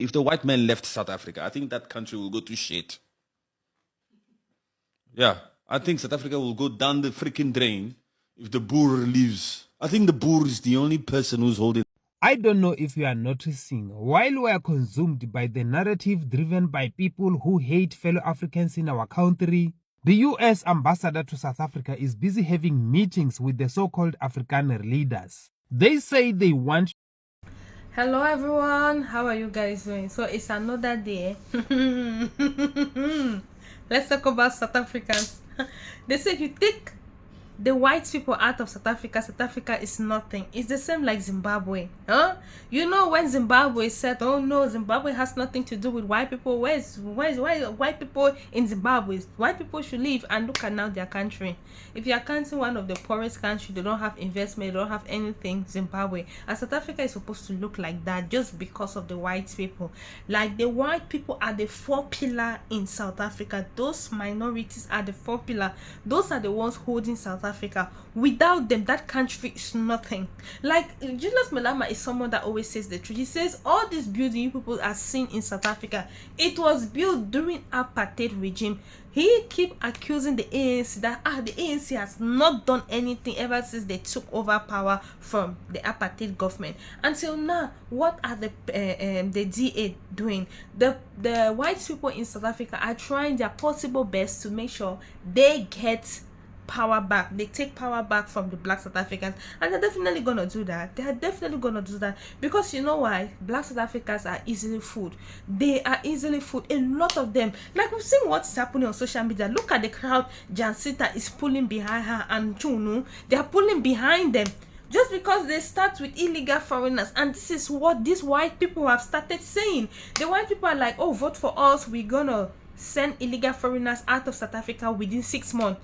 If the white man left South Africa, I think that country will go to shit. Yeah, I think South Africa will go down the freaking drain if the Boer leaves. I think the Boer is the only person who's holding. I don't know if you are noticing, while we are consumed by the narrative driven by people who hate fellow Africans in our country, the US ambassador to South Africa is busy having meetings with the so-called Afrikaner leaders. They say they want... Hello everyone, how are you guys doing? So it's another day. Let's talk about South Africans. They say if you take the white people out of South Africa is nothing. It's the same like Zimbabwe. Huh? You know when Zimbabwe said, oh no, Zimbabwe has nothing to do with white people. Why white people in Zimbabwe? White people should leave and look at now their country. If you are counting one of the poorest countries, they don't have investment, they don't have anything, Zimbabwe. And South Africa is supposed to look like that just because of the white people. Like the white people are the four pillar in South Africa. Those minorities are the four pillar. Those are the ones holding South Africa. Without them, that country is nothing. Like Julius Malema is someone that always says the truth. He says all this building you people are seeing in South Africa, it was built during apartheid regime. He keep accusing the ANC that the ANC has not done anything ever since they took over power from the apartheid government. Until now, what are the DA doing? The white people in South Africa are trying their possible best to make sure they get power back. They take power back from the black South Africans, and they're definitely gonna do that. They are definitely gonna do that because you know why? Black South Africans are easily fooled. They are easily fooled. A lot of them, like we've seen what's happening on social media. Look at the crowd. Jansita is pulling behind her, and Chunu, they are pulling behind them just because they start with illegal foreigners. And this is what these white people have started saying. The white people are like, oh, vote for us, we're gonna send illegal foreigners out of South Africa within 6 months.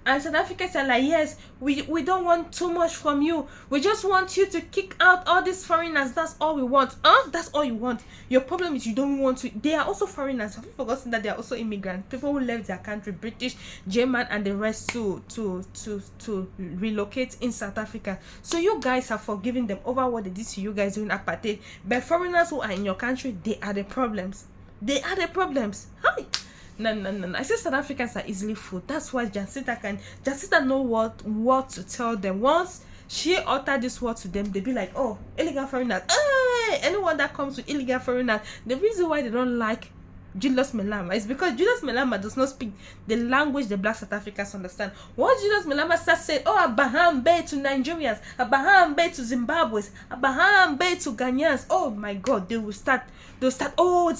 And South Africans are like, yes, we don't want too much from you. We just want you to kick out all these foreigners. That's all we want. That's all you want. Your problem is you don't want to. They are also foreigners. Have you forgotten that they are also immigrants? People who left their country, British, German, and the rest to relocate in South Africa. So you guys have forgiven them over what they did to you guys during apartheid. But foreigners who are in your country, they are the problems. They are the problems. Hi. No. I say South Africans are easily fooled. That's why Jacinta know what to tell them. Once she uttered this word to them, they be like, oh, illegal foreigners. Hey! Anyone that comes with illegal foreigners, the reason why they don't like Julius Malema is because Julius Malema does not speak the language the black South Africans understand. What Julius Malema said, oh, Abraham Bay to Nigerians, Abraham Bay to Zimbabweans, Abraham Bay to Ghanaians. Oh my God, they'll start, oh,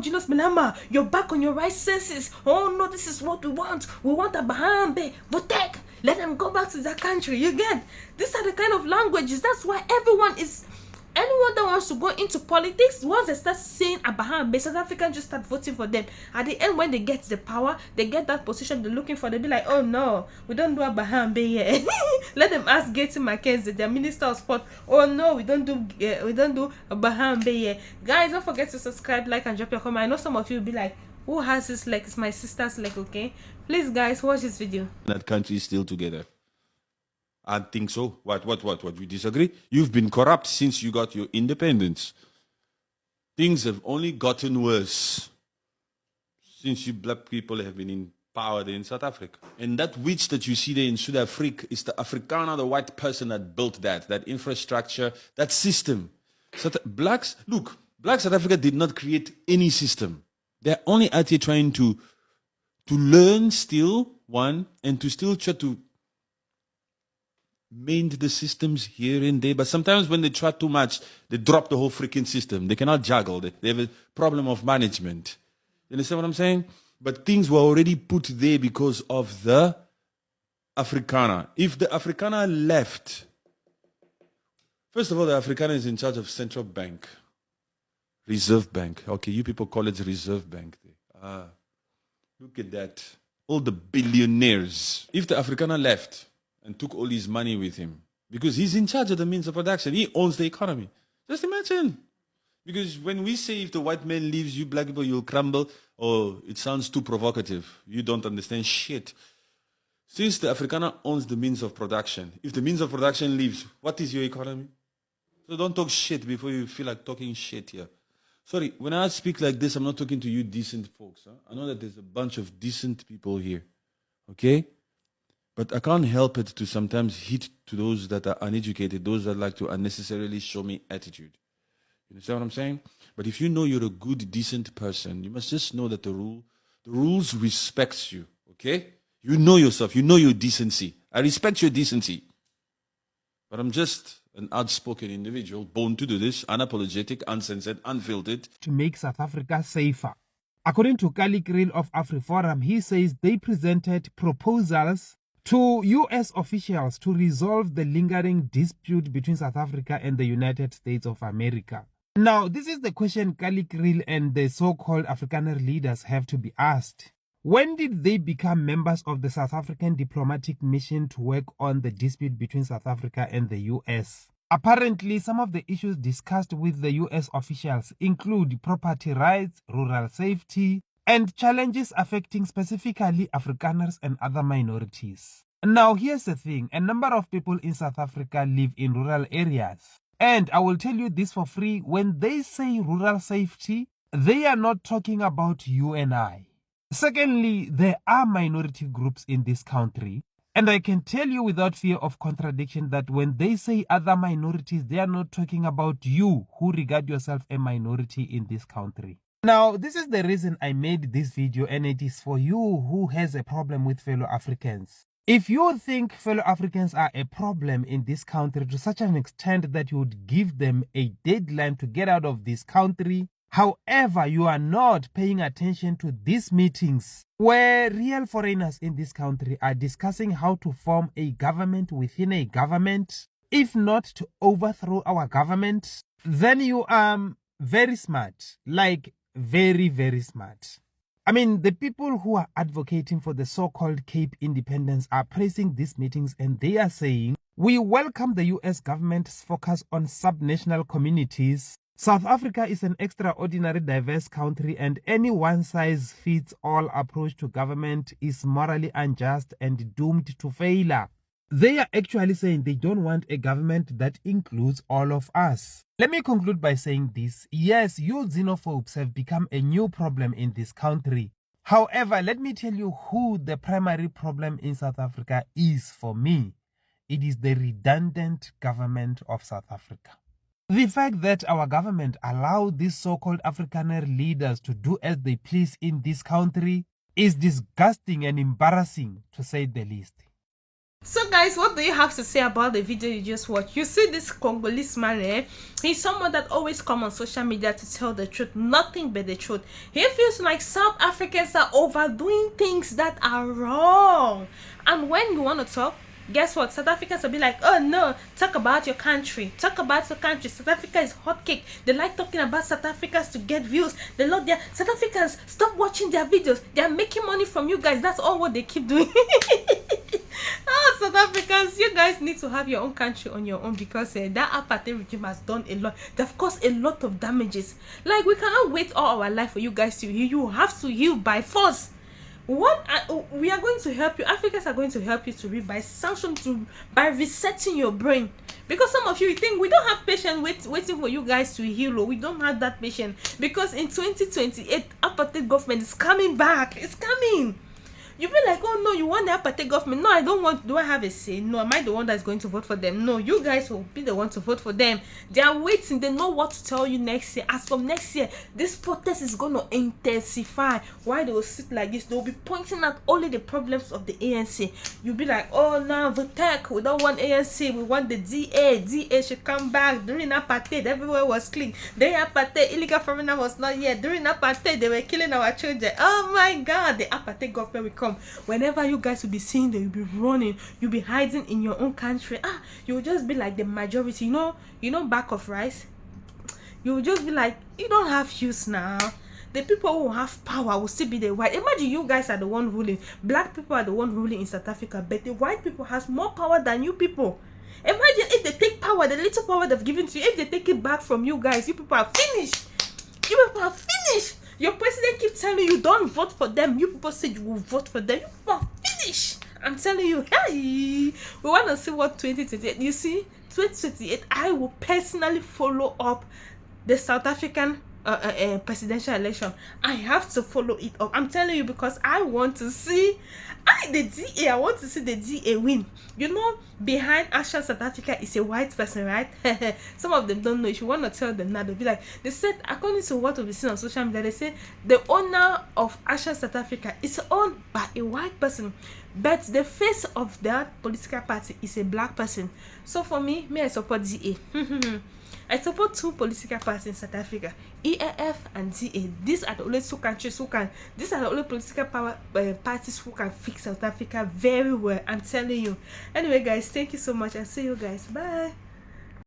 Julius Malema, you're back on your right senses. Oh no, this is what we want. We want Abraham Bay, Votek, let them go back to their country. You get? These are the kind of languages. That's why anyone that wants to go into politics, once they start saying Abraham Bay, South Africans just start voting for them. At the end, when they get the power, they get that position they're looking for, they'll be like, oh no, we don't do Abraham Bay yet. Let them ask Getty McKenzie, their Minister of Sport. Oh no, we don't do Abraham Bay yet. Guys, don't forget to subscribe, like, and drop your comment. I know some of you will be like, who has this leg? It's my sister's leg, okay? Please, guys, watch this video. That country is still together. I think so. What? You disagree? You've been corrupt since you got your independence. Things have only gotten worse since you black people have been in power there in South Africa. And that witch that you see there in South Africa is the Afrikaner, the white person that built that infrastructure, that system. Black South Africa did not create any system. They're only out here trying to learn still, and to still try to mend the systems here and there, but sometimes when they try too much, they drop the whole freaking system. They cannot juggle. They have a problem of management. You understand what I'm saying? But things were already put there because of the Afrikaner. If the Afrikaner left, first of all, the Afrikaner is in charge of central bank, Reserve Bank. Okay, you people call it Reserve Bank. Look at that. All the billionaires. If the Afrikaner left and took all his money with him, because he's in charge of the means of production. He owns the economy. Just imagine. Because when we say if the white man leaves, you black people, you'll crumble, it sounds too provocative. You don't understand shit. Since the Afrikaner owns the means of production, if the means of production leaves, what is your economy? So don't talk shit before you feel like talking shit here. Sorry, when I speak like this, I'm not talking to you decent folks. Huh? I know that there's a bunch of decent people here, okay? But I can't help it to sometimes hit to those that are uneducated, those that like to unnecessarily show me attitude. You understand what I'm saying? But if you know you're a good, decent person, you must just know that the rules respects you, okay? You know yourself, you know your decency. I respect your decency. But I'm just an outspoken individual, born to do this, unapologetic, uncensored, unfiltered. To make South Africa safer. According to Kali Krill of AfriForum, he says they presented proposals to US officials to resolve the lingering dispute between South Africa and the United States of America. Now, this is the question Kali Krill and the so-called Afrikaner leaders have to be asked. When did they become members of the South African diplomatic mission to work on the dispute between South Africa and the US? Apparently, some of the issues discussed with the US officials include property rights, rural safety, and challenges affecting specifically Afrikaners and other minorities. Now, here's the thing. A number of people in South Africa live in rural areas. And I will tell you this for free. When they say rural safety, they are not talking about you and I. Secondly, there are minority groups in this country. And I can tell you without fear of contradiction that when they say other minorities, they are not talking about you who regard yourself a minority in this country. Now, this is the reason I made this video, and it is for you who has a problem with fellow Africans. If you think fellow Africans are a problem in this country to such an extent that you would give them a deadline to get out of this country, however, you are not paying attention to these meetings where real foreigners in this country are discussing how to form a government within a government, if not to overthrow our government, then you are very smart, like very, very smart. I mean, the people who are advocating for the so-called Cape independence are praising these meetings, and they are saying, we welcome the US government's focus on subnational communities. South Africa is an extraordinary diverse country, and any one-size-fits-all approach to government is morally unjust and doomed to failure. They are actually saying they don't want a government that includes all of us. Let me conclude by saying this. Yes, you xenophobes have become a new problem in this country. However, let me tell you who the primary problem in South Africa is for me. It is the redundant government of South Africa. The fact that our government allowed these so-called Afrikaner leaders to do as they please in this country is disgusting and embarrassing, to say the least. So guys, what do you have to say about the video you just watched? You see this Congolese man, eh? He's someone that always comes on social media to tell the truth, nothing but the truth. He feels like South Africans are overdoing things that are wrong. And when you want to talk, guess what? South Africans will be like, oh no, talk about your country. Talk about your country. South Africa is hot cake. They like talking about South Africans to get views. They love their South Africans. Stop watching their videos. They are making money from you guys. That's all what they keep doing. Ah, South Africans, you guys need to have your own country on your own, because that apartheid regime has done a lot. They've caused a lot of damages. Like, we cannot wait all our life for you guys to heal. You have to heal by force. What we are going to help you, Africans are going to help you to read by sanction, by resetting your brain, because some of you think we don't have patience waiting for you guys to heal, or we don't have that patience, because in 2028 apartheid government is coming back. It's coming. You'll be like, oh no, you want the apartheid government? No, I don't want. Do I have a say? No, am I the one that's going to vote for them? No, you guys will be the one to vote for them. They are waiting. They know what to tell you next year. As from next year, this protest is going to intensify. Why they will sit like this? They will be pointing out only the problems of the ANC. You'll be like, oh no, the tech, we don't want ANC. We want the DA. DA should come back. During apartheid, everywhere was clean. During apartheid, illegal foreigner was not here. During apartheid, they were killing our children. Oh my God, the apartheid government will come. Whenever you guys will be seeing them, you'll be running, you'll be hiding in your own country. You'll just be like the majority, you know back of rice. You'll just be like, you don't have use now. The people who have power will still be the white. Imagine you guys are the one ruling. Black people are the one ruling in South Africa, but the white people has more power than you people. Imagine if they take power, the little power they've given to you, if they take it back from you guys, you people are finished. You people are finished. Your president keeps telling you don't vote for them. You people said you will vote for them. You people are finished. I'm telling you, hey, we want to see what 2028. You see, 2028, I will personally follow up the South African presidential election. I have to follow it up. I'm telling you, because I want to see I want to see the DA win. You know, behind Action South Africa is a white person, right? Some of them don't know. If you want to tell them now, they'll be like, they said, according to what we've seen on social media, they say the owner of Action South Africa is owned by a white person, but the face of that political party is a black person. So for me, I support DA. I support two political parties in South Africa, EAF and DA. These are the only two countries who can, these are the only political parties who can fix South Africa very well. I'm telling you. Anyway, guys, thank you so much. I'll see you guys. Bye.